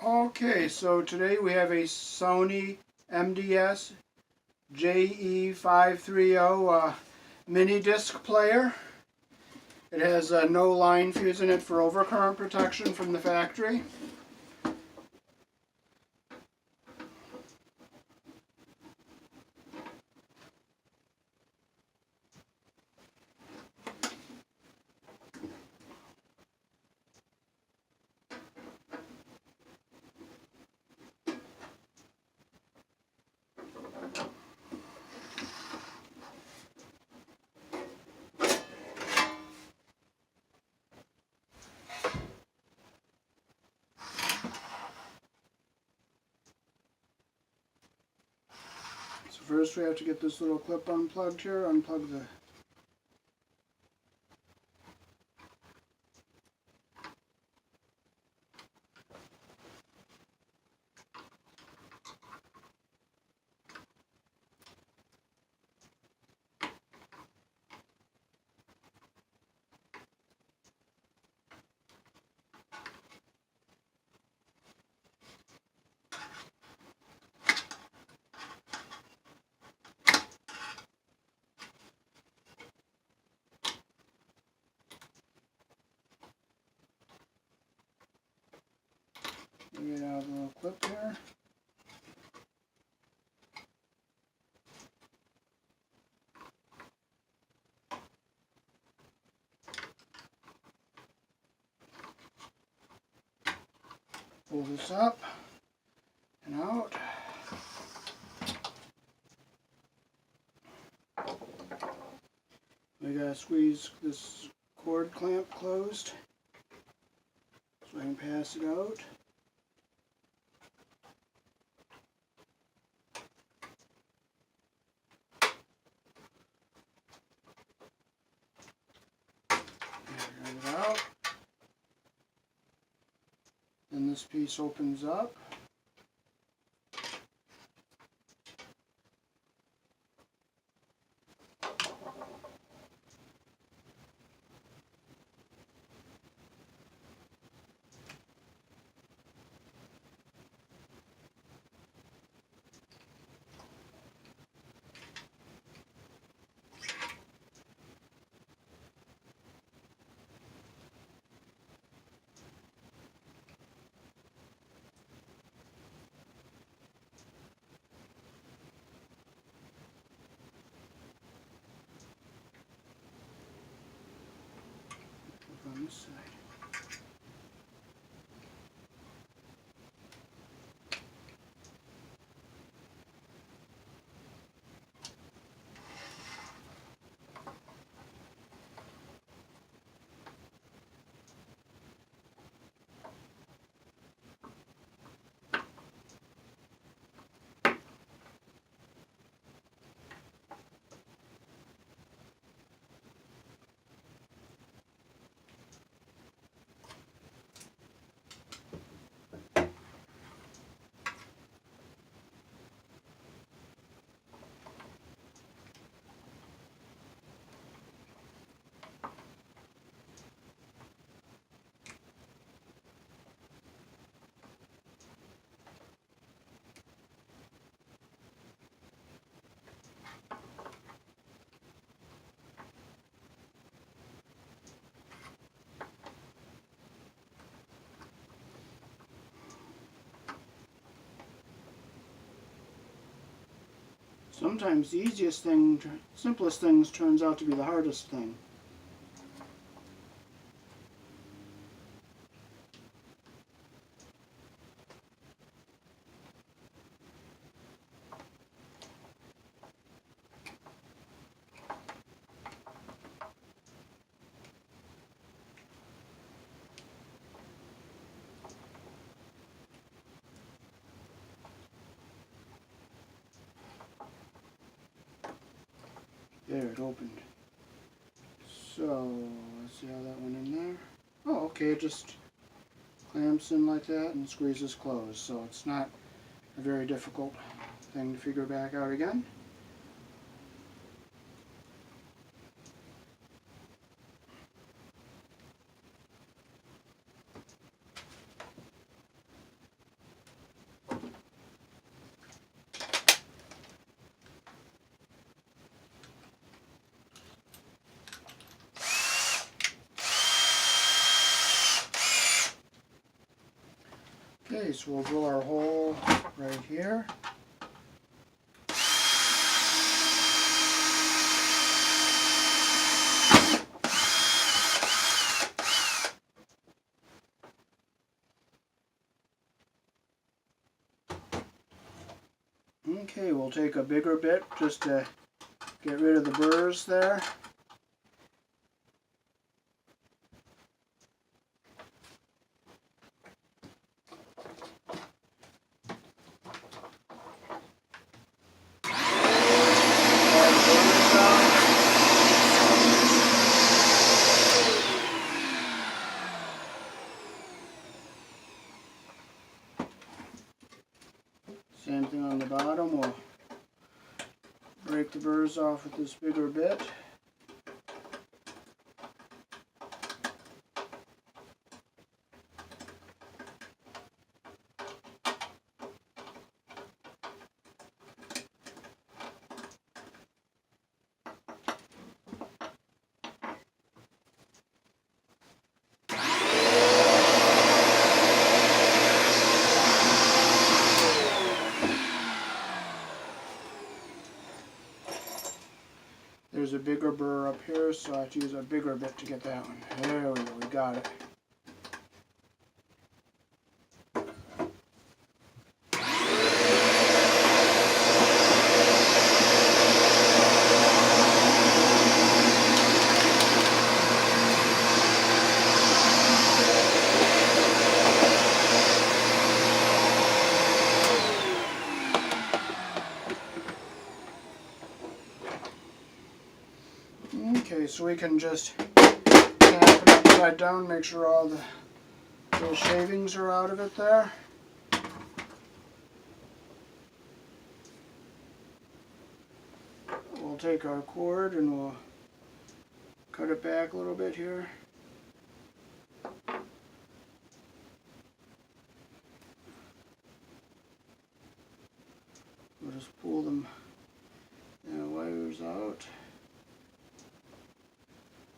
Okay, so today we have a Sony MDS JE530 mini disc player. It has no line fuse in it for overcurrent protection from the factory. So first we have to get this little clip unplugged here, unplug the get out the little clip here. Pull this up and out. We gotta squeeze this cord clamp closed so I can pass it out. Get it out. Then this piece opens up. On this side. Sometimes the easiest thing, simplest things turns out to be the hardest thing. There, it opened. So, let's see how that went in there. Oh, okay, it just clamps in like that and squeezes closed. So it's not a very difficult thing to figure back out again. Okay, so we'll drill our hole right here. Okay, we'll take a bigger bit just to get rid of the burrs there. Same thing on the bottom, we'll break the burrs off with this bigger bit. There's a bigger burr up here, so I have to use a bigger bit to get that one. There we go, we got it. Okay, so we can just tap it upside down, make sure all the little shavings are out of it there. We'll take our cord and we'll cut it back a little bit here. We'll just pull them wires out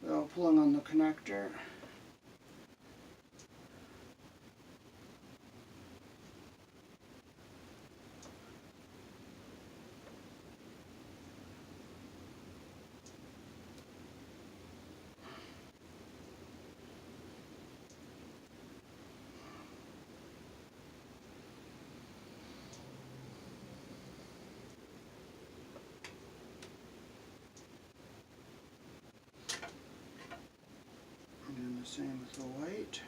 without pulling on the connector. And the same with the white.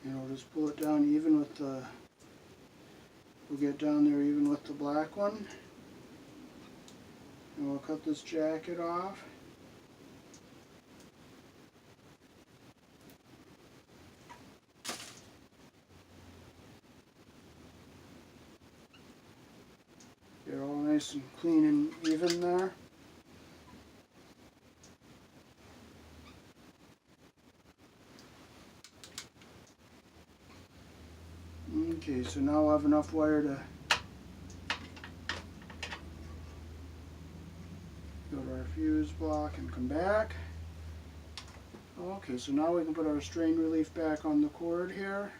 And we'll just pull it down even with the, we'll get down there even with the black one. And we'll cut this jacket off. Get it all nice and clean and even there. Okay, so now we'll have enough wire to go to our fuse block and come back. Okay, so now we can put our strain relief back on the cord here.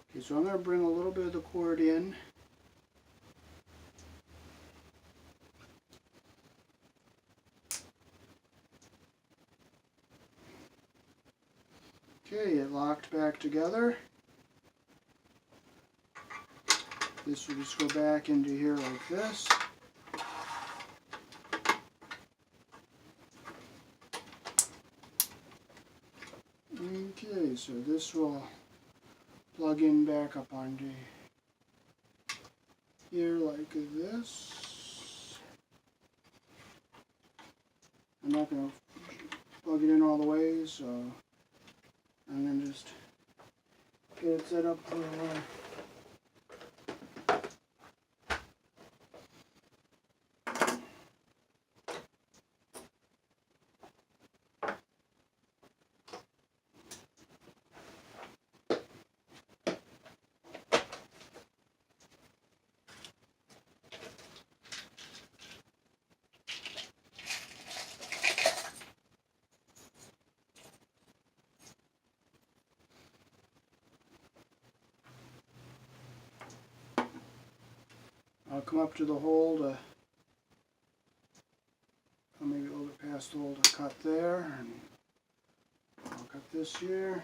Okay, so I'm going to bring a little bit of the cord in. Okay, it locked back together. This will just go back into here like this. Okay, so this will plug in back up onto here like this. I'm not going to plug it in all the way, so I'm going to just get it set up for I'll come up to the hole to, maybe a little bit past the hole to cut there, and I'll cut this here.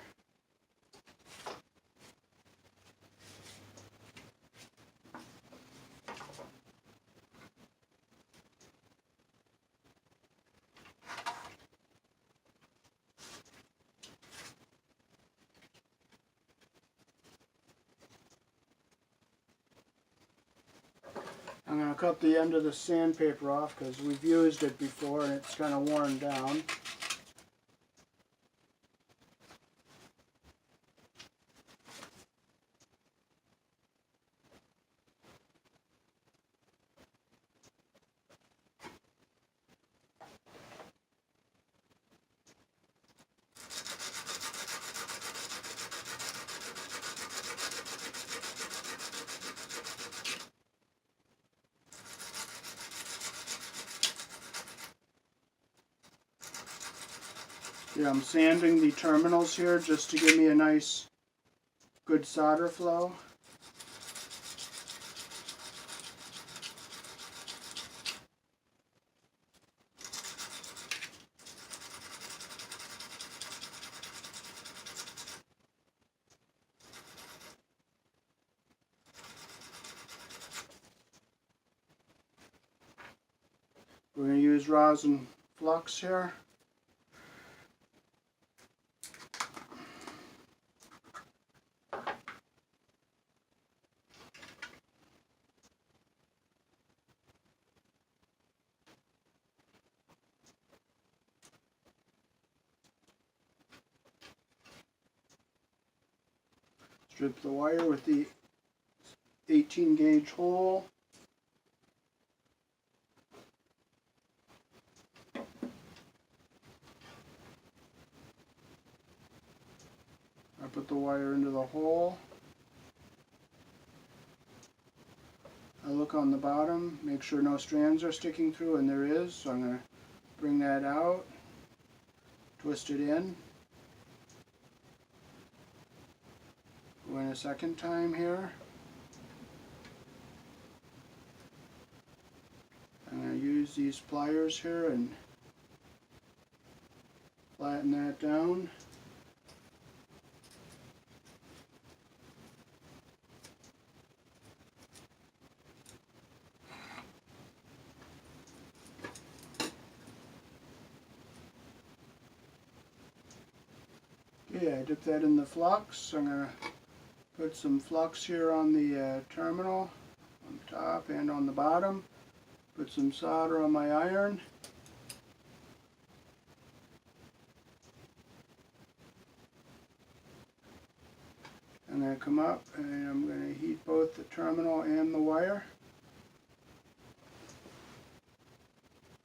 I'm going to cut the end of the sandpaper off because we've used it before and it's kind of worn down. Yeah, I'm sanding the terminals here just to give me a nice, good solder flow. We're going to use rosin flux here. Strip the wire with the 18 gauge hole. I put the wire into the hole. I look on the bottom, make sure no strands are sticking through, and there is, so I'm going to bring that out, twist it in. Go in a second time here. I'm going to use these pliers here and flatten that down. Okay, I dipped that in the flux. I'm going to put some flux here on the terminal, on the top and on the bottom. Put some solder on my iron. I'm going to come up and I'm going to heat both the terminal and the wire.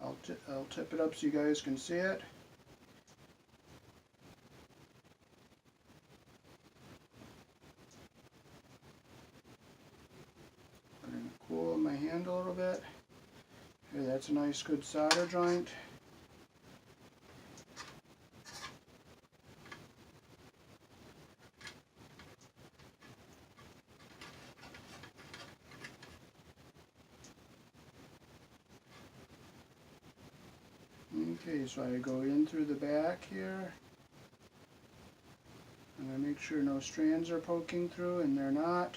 I'll tip it up so you guys can see it. I'm going to cool my hand a little bit. Okay, that's a nice good solder joint. Okay, so I go in through the back here. I'm going to make sure no strands are poking through, and they're not.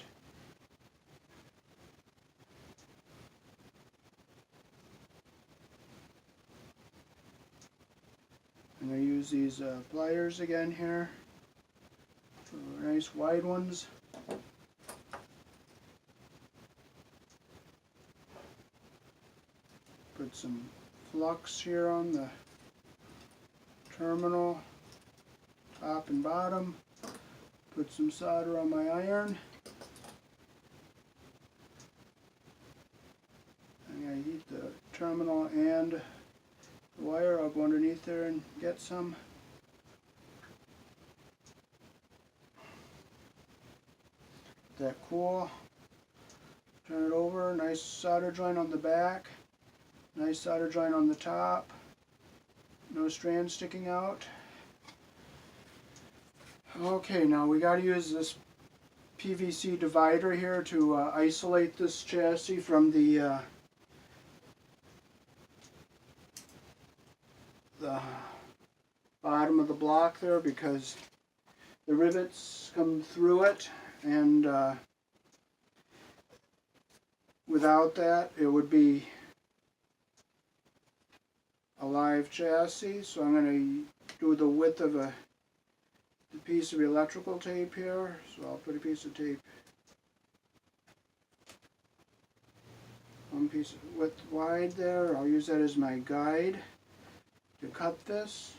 I'm going to use these pliers again here, nice wide ones. Put some flux here on the terminal, top and bottom. Put some solder on my iron. I'm going to heat the terminal and the wire. I'll go underneath there and get some. Let that cool. Turn it over. Nice solder joint on the back. Nice solder joint on the top. No strands sticking out. Okay, now we got to use this PVC divider here to isolate this chassis from the bottom of the block there, because the rivets come through it, and without that it would be a live chassis. So I'm going to do the width of a piece of electrical tape here. So I'll put a piece of tape, one piece of width wide there. I'll use that as my guide to cut this.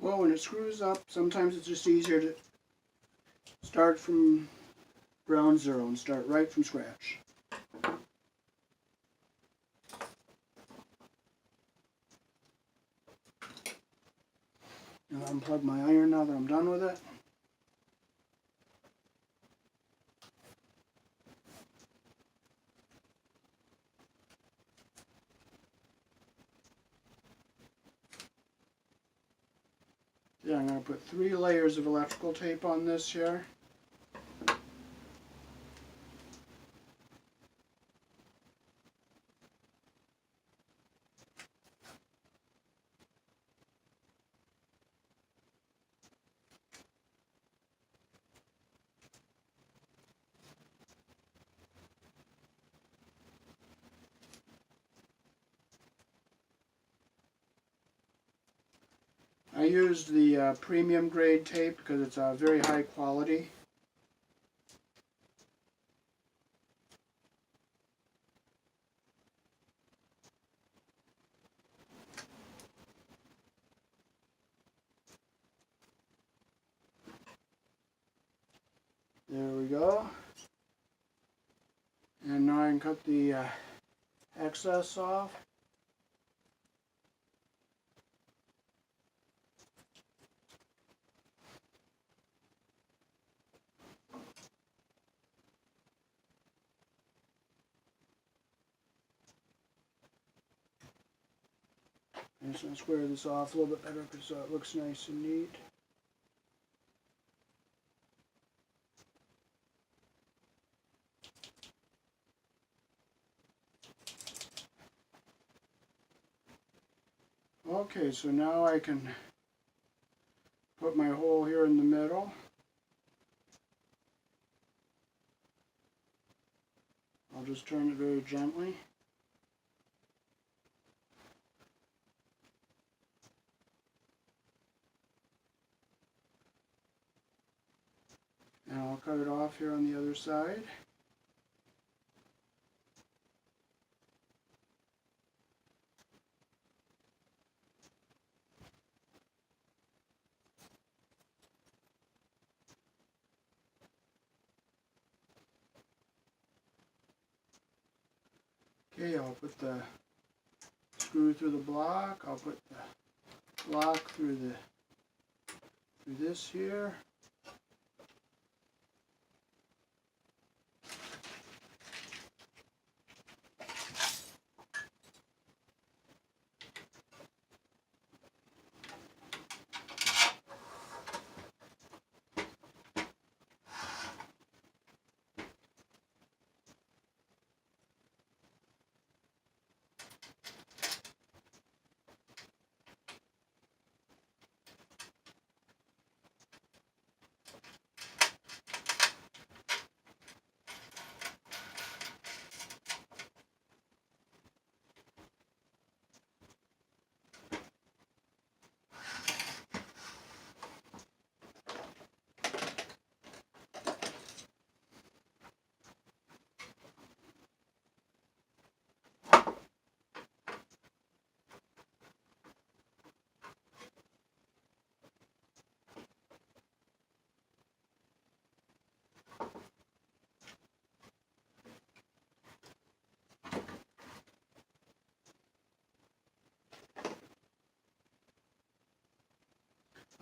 Well, when it screws up, sometimes it's just easier to start from ground zero and start right from scratch. And I'll unplug my iron now that I'm done with it. Yeah, I'm going to put 3 layers of electrical tape on this here. I used the premium grade tape because it's very high quality. There we go. And now I can cut the excess off. I'm just going to square this off a little bit better so it looks nice and neat. Okay, so now I can put my hole here in the middle. I'll just turn it very gently. And I'll cut it off here on the other side. Okay, I'll put the screw through the block. I'll put the block through this here.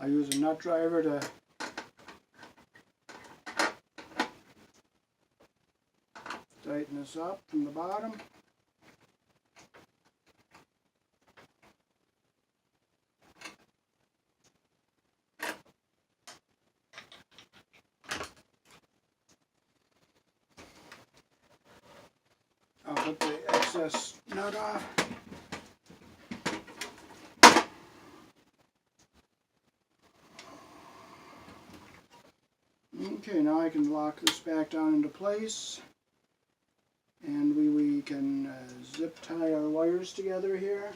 I use a nut driver to tighten this up from the bottom. I'll put the excess nut off. Okay, now I can lock this back down into place, and we can zip tie our wires together here.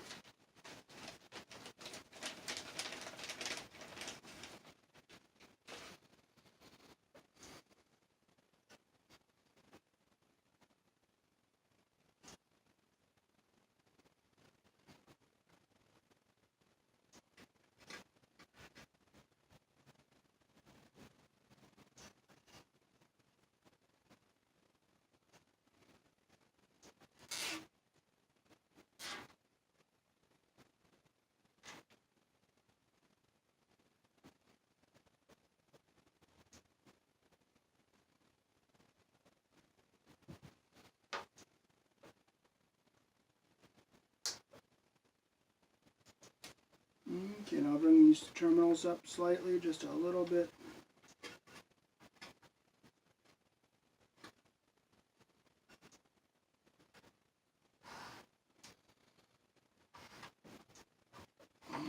Okay, and I'll bring these terminals up slightly, just a little bit.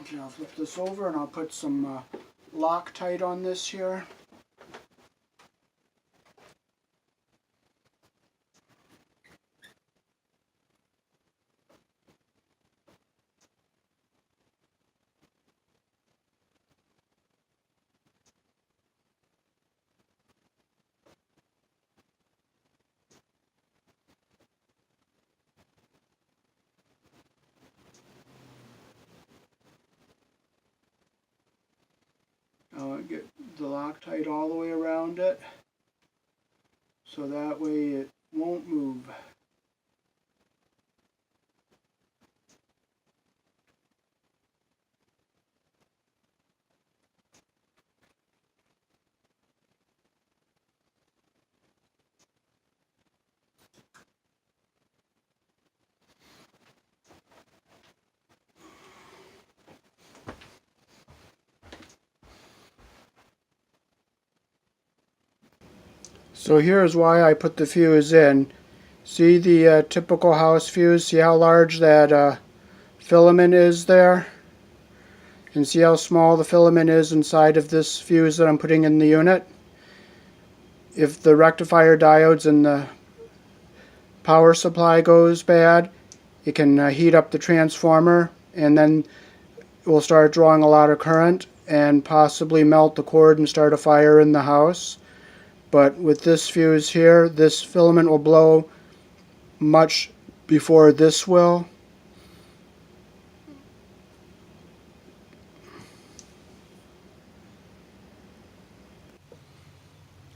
Okay, I'll flip this over and I'll put some Loctite on this here. Get the Loctite all the way around it, so that way it won't move. So here's why I put the fuse in. See the typical house fuse? See how large that filament is there? And see how small the filament is inside of this fuse that I'm putting in the unit? If the rectifier diodes in the power supply goes bad, it can heat up the transformer, and then it will start drawing a lot of current and possibly melt the cord and start a fire in the house. But with this fuse here, this filament will blow much before this will.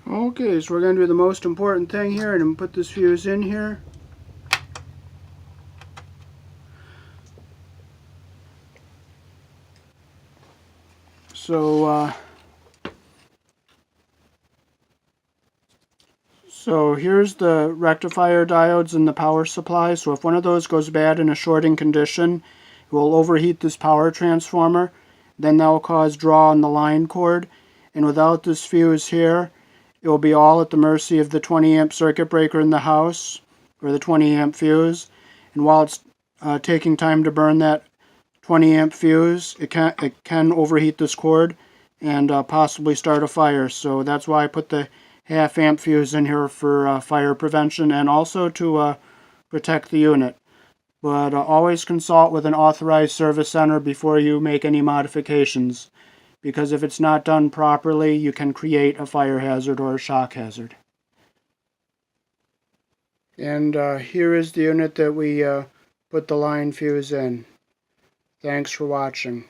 Okay, so we're going to do the most important thing here, and put this fuse in here. So here's the rectifier diodes in the power supply. So if one of those goes bad in a shorting condition, it will overheat this power transformer. Then that will cause draw on the line cord. And without this fuse here, it will be all at the mercy of the 20 amp circuit breaker in the house, or the 20 amp fuse. And while it's taking time to burn that 20 amp fuse, it can overheat this cord and possibly start a fire. So that's why I put the half amp fuse in here for fire prevention, and also to protect the unit. But always consult with an authorized service center before you make any modifications, because if it's not done properly, you can create a fire hazard or a shock hazard. And here is the unit that we put the line fuse in. Thanks for watching.